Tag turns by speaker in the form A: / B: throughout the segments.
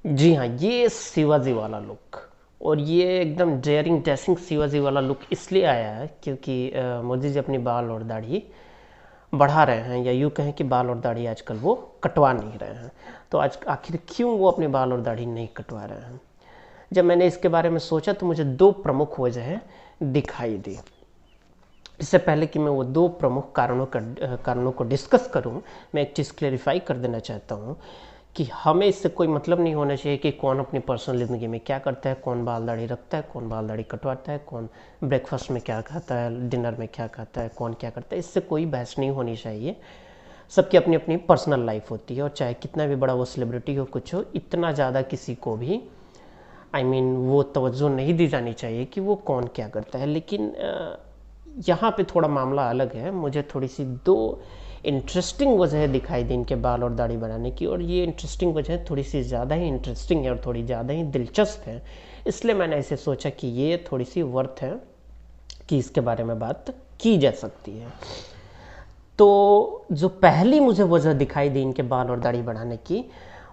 A: जी हाँ, ये शिवाजी वाला लुक, और ये एकदम डेयरिंग डैशिंग शिवाजी वाला लुक इसलिए आया है क्योंकि मोदी जी अपनी बाल और दाढ़ी बढ़ा रहे हैं, या यूँ कहें कि बाल और दाढ़ी आजकल वो कटवा नहीं रहे हैं। तो आज आखिर क्यों वो अपने बाल और दाढ़ी नहीं कटवा रहे हैं? जब मैंने इसके बारे में सोचा तो मुझे दो प्रमुख वजह दिखाई दी। इससे पहले कि मैं वो दो प्रमुख कारणों को डिस्कस करूं, मैं एक चीज़ क्लेरिफाई कर देना चाहता हूं कि हमें इससे कोई मतलब नहीं होना चाहिए कि कौन अपनी पर्सनल ज़िंदगी में क्या करता है, कौन बाल दाढ़ी रखता है, कौन बाल दाढ़ी कटवाता है, कौन ब्रेकफास्ट में क्या खाता है, डिनर में क्या खाता है, कौन क्या करता है। इससे कोई बहस नहीं होनी चाहिए। सबकी अपनी अपनी पर्सनल लाइफ होती है, और चाहे कितना भी बड़ा वो सेलिब्रिटी हो, कुछ हो, इतना ज़्यादा किसी को भी वो तवज्जो नहीं दी जानी चाहिए कि वो कौन क्या करता है। लेकिन यहाँ पे थोड़ा मामला अलग है। मुझे थोड़ी सी दो इंटरेस्टिंग वजह दिखाई दी इनके बाल और दाढ़ी बनाने की, और ये इंटरेस्टिंग वजह थोड़ी सी ज़्यादा ही इंटरेस्टिंग है और थोड़ी ज़्यादा ही दिलचस्प है। इसलिए मैंने ऐसे सोचा कि ये थोड़ी सी वर्थ है कि इसके बारे में बात की जा सकती है। तो जो पहली मुझे वजह दिखाई दी इनके बाल और दाढ़ी बढ़ाने की,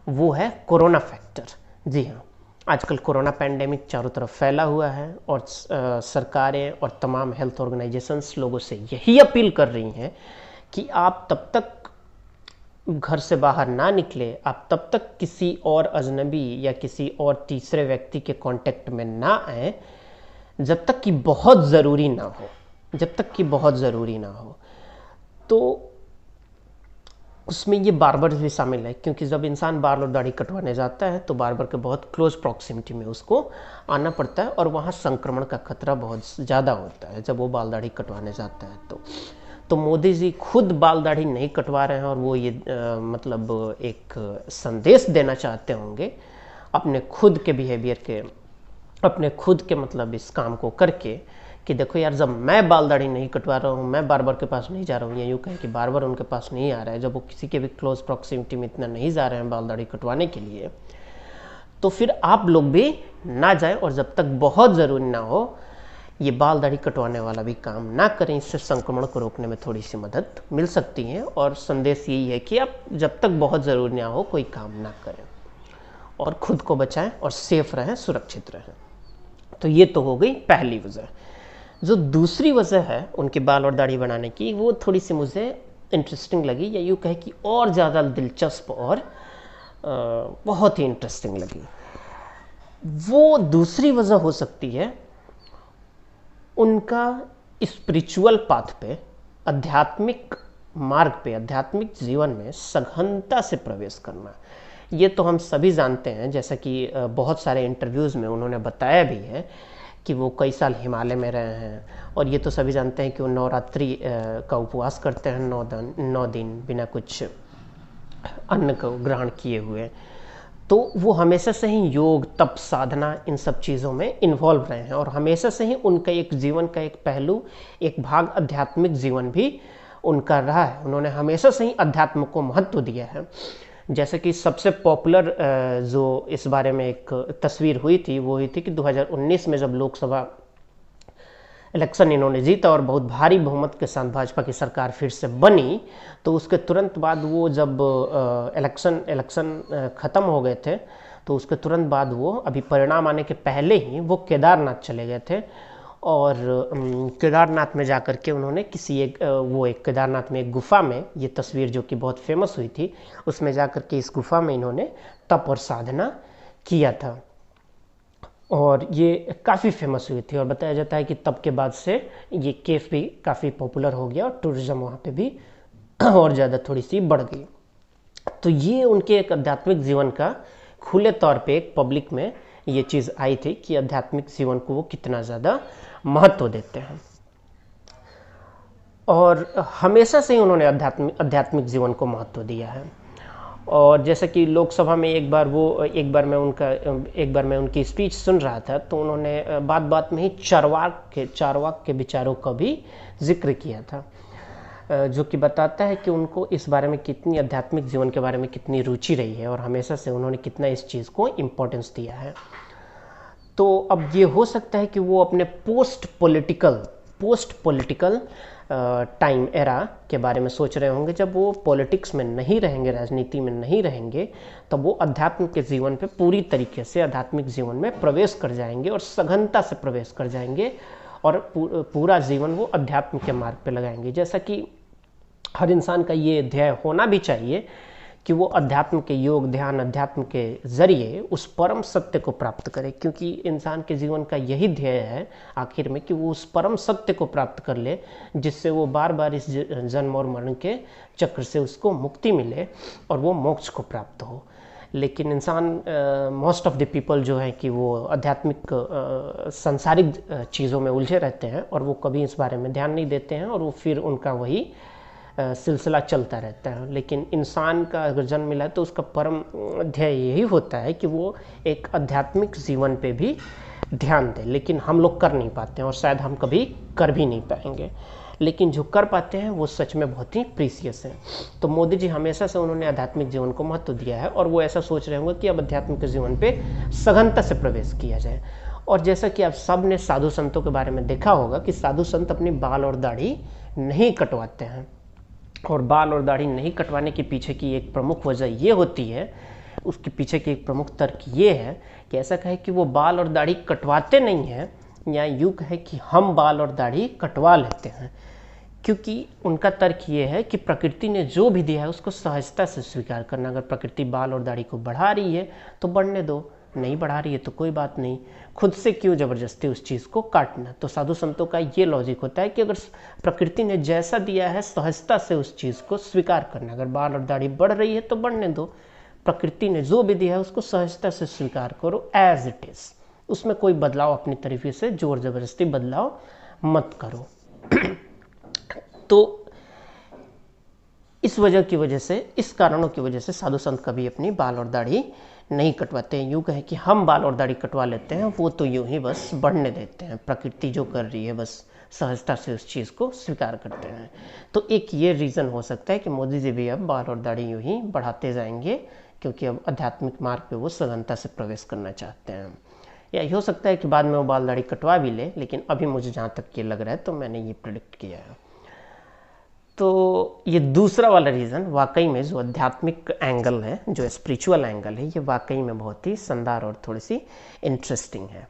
A: वो है कोरोना फैक्टर। जी हाँ, आजकल कोरोना पैंडेमिक चारों तरफ फैला हुआ है, और सरकारें और तमाम हेल्थ ऑर्गेनाइजेशंस लोगों से यही अपील कर रही हैं कि आप तब तक घर से बाहर ना निकले, आप तब तक किसी और अजनबी या किसी और तीसरे व्यक्ति के कांटेक्ट में ना आए जब तक कि बहुत ज़रूरी ना हो, जब तक कि बहुत ज़रूरी ना हो। तो उसमें ये बार्बर भी शामिल है, क्योंकि जब इंसान बाल और दाढ़ी कटवाने जाता है तो बार्बर के बहुत क्लोज प्रॉक्सिमिटी में उसको आना पड़ता है, और वहाँ संक्रमण का खतरा बहुत ज़्यादा होता है जब वो बाल दाढ़ी कटवाने जाता है। तो मोदी जी खुद बाल दाढ़ी नहीं कटवा रहे हैं, और वो ये मतलब एक संदेश देना चाहते होंगे अपने खुद के बिहेवियर के, अपने खुद के मतलब इस काम को करके, कि देखो यार, जब मैं बाल दाढ़ी नहीं कटवा रहा हूँ, मैं बार्बर के पास नहीं जा रहा हूँ, या यूँ कहें कि बार्बर उनके पास नहीं आ रहा है, जब वो किसी के भी क्लोज प्रॉक्सिमिटी में इतना नहीं जा रहे हैं बाल दाढ़ी कटवाने के लिए, तो फिर आप लोग भी ना जाएं, और जब तक बहुत ज़रूरी ना हो ये बाल दाढ़ी कटवाने वाला भी काम ना करें। इससे संक्रमण को रोकने में थोड़ी सी मदद मिल सकती है, और संदेश यही है कि आप जब तक बहुत ज़रूरी ना हो कोई काम ना करें, और खुद को बचाएं और सेफ रहें, सुरक्षित रहें। तो ये तो हो गई पहली वजह। जो दूसरी वजह है उनके बाल और दाढ़ी बनाने की, वो थोड़ी सी मुझे इंटरेस्टिंग लगी, या यूँ कहे कि और ज़्यादा दिलचस्प और बहुत ही इंटरेस्टिंग लगी। वो दूसरी वजह हो सकती है उनका स्पिरिचुअल पाथ पे, आध्यात्मिक मार्ग पे, आध्यात्मिक जीवन में सघनता से प्रवेश करना। ये तो हम सभी जानते हैं, जैसा कि बहुत सारे इंटरव्यूज़ में उन्होंने बताया भी है कि वो कई साल हिमालय में रहे हैं, और ये तो सभी जानते हैं कि वो नवरात्रि का उपवास करते हैं 9 दिन बिना कुछ अन्न को ग्रहण किए हुए। तो वो हमेशा से ही योग, तप, साधना, इन सब चीज़ों में इन्वॉल्व रहे हैं, और हमेशा से ही उनका एक जीवन का एक पहलू, एक भाग आध्यात्मिक जीवन भी उनका रहा है। उन्होंने हमेशा से ही अध्यात्म को महत्व दिया है। जैसे कि सबसे पॉपुलर जो इस बारे में एक तस्वीर हुई थी, वो हुई थी कि 2019 में जब लोकसभा इलेक्शन इन्होंने जीता और बहुत भारी बहुमत के साथ भाजपा की सरकार फिर से बनी, तो उसके तुरंत बाद वो जब इलेक्शन ख़त्म हो गए थे, तो उसके तुरंत बाद वो, अभी परिणाम आने के पहले ही वो केदारनाथ चले गए थे, और केदारनाथ में जाकर के उन्होंने एक केदारनाथ में एक गुफा में, ये तस्वीर जो कि बहुत फेमस हुई थी, उसमें जाकर के इस गुफा में इन्होंने तप और साधना किया था, और ये काफ़ी फेमस हुई थी। और बताया जाता है कि तब के बाद से ये केफ भी काफ़ी पॉपुलर हो गया, और टूरिज़्म वहाँ पे भी और ज़्यादा थोड़ी सी बढ़ गई। तो ये उनके एक आध्यात्मिक जीवन का खुले तौर पे एक पब्लिक में ये चीज़ आई थी कि आध्यात्मिक जीवन को वो कितना ज़्यादा महत्व देते हैं, और हमेशा से ही उन्होंने आध्यात्मिक जीवन को महत्व दिया है। और जैसा कि लोकसभा में एक बार मैं उनकी स्पीच सुन रहा था, तो उन्होंने बात बात में ही चारवाक के विचारों का भी जिक्र किया था, जो कि बताता है कि उनको इस बारे में कितनी, आध्यात्मिक जीवन के बारे में कितनी रुचि रही है, और हमेशा से उन्होंने कितना इस चीज़ को इम्पोर्टेंस दिया है। तो अब ये हो सकता है कि वो अपने पोस्ट पॉलिटिकल टाइम एरा के बारे में सोच रहे होंगे, जब वो पॉलिटिक्स में नहीं रहेंगे, राजनीति में नहीं रहेंगे, तब वो अध्यात्म के जीवन पे पूरी तरीके से आध्यात्मिक जीवन में प्रवेश कर जाएंगे और सघनता से प्रवेश कर जाएंगे और पूरा जीवन वो अध्यात्म के मार्ग पे लगाएंगे। जैसा कि हर इंसान का ये ध्येय होना भी चाहिए कि वो अध्यात्म के योग, ध्यान, अध्यात्म के जरिए उस परम सत्य को प्राप्त करे, क्योंकि इंसान के जीवन का यही ध्येय है आखिर में कि वो उस परम सत्य को प्राप्त कर ले, जिससे वो बार बार इस जन्म और मरण के चक्र से उसको मुक्ति मिले और वो मोक्ष को प्राप्त हो। लेकिन इंसान, मोस्ट ऑफ द पीपल जो है कि वो आध्यात्मिक सांसारिक चीज़ों में उलझे रहते हैं और वो कभी इस बारे में ध्यान नहीं देते हैं और वो फिर उनका वही सिलसिला चलता रहता है। लेकिन इंसान का अगर जन्म मिला है तो उसका परम ध्येय यही होता है कि वो एक आध्यात्मिक जीवन पे भी ध्यान दे, लेकिन हम लोग कर नहीं पाते हैं और शायद हम कभी कर भी नहीं पाएंगे। लेकिन जो कर पाते हैं वो सच में बहुत ही प्रीसियस है। तो मोदी जी हमेशा से उन्होंने आध्यात्मिक जीवन को महत्व दिया है और वो ऐसा सोच रहे होंगे कि अब आध्यात्मिक जीवन पे सघनता से प्रवेश किया जाए। और जैसा कि आप सब ने साधु संतों के बारे में देखा होगा कि साधु संत अपनी बाल और दाढ़ी नहीं कटवाते हैं, और बाल और दाढ़ी नहीं कटवाने के पीछे की एक प्रमुख वजह ये होती है, उसके पीछे की एक प्रमुख तर्क ये है कि ऐसा कहे कि वो बाल और दाढ़ी कटवाते नहीं हैं, या यूँ कहे कि हम बाल और दाढ़ी कटवा लेते हैं, क्योंकि उनका तर्क ये है कि प्रकृति ने जो भी दिया है उसको सहजता से स्वीकार करना। अगर प्रकृति बाल और दाढ़ी को बढ़ा रही है तो बढ़ने दो, नहीं बढ़ा रही है तो कोई बात नहीं, खुद से क्यों ज़बरदस्ती उस चीज़ को काटना। तो साधु संतों का ये लॉजिक होता है कि अगर प्रकृति ने जैसा दिया है सहजता से उस चीज़ को स्वीकार करना। अगर बाल और दाढ़ी बढ़ रही है तो बढ़ने दो, प्रकृति ने जो भी दिया है उसको सहजता से स्वीकार करो एज इट इज़, उसमें कोई बदलाव अपनी तरीके से जोर ज़बरदस्ती बदलाव मत करो। तो इस वजह से, इस कारणों की वजह से साधु संत कभी अपनी बाल और दाढ़ी नहीं कटवाते हैं। यूँ कहें कि हम बाल और दाढ़ी कटवा लेते हैं, वो तो यूँ ही बस बढ़ने देते हैं, प्रकृति जो कर रही है बस सहजता से उस चीज़ को स्वीकार करते हैं। तो एक ये रीज़न हो सकता है कि मोदी जी भी अब बाल और दाढ़ी यूँ ही बढ़ाते जाएंगे, क्योंकि अब आध्यात्मिक मार्ग पे वो सघनता से प्रवेश करना चाहते हैं। या हो सकता है कि बाद में वो बाल दाढ़ी कटवा भी ले, लेकिन अभी मुझे जहाँ तक ये लग रहा है तो मैंने ये प्रेडिक्ट किया है। तो ये दूसरा वाला रीज़न वाकई में जो आध्यात्मिक एंगल है, जो स्पिरिचुअल एंगल है, ये वाकई में बहुत ही शानदार और थोड़ी सी इंटरेस्टिंग है।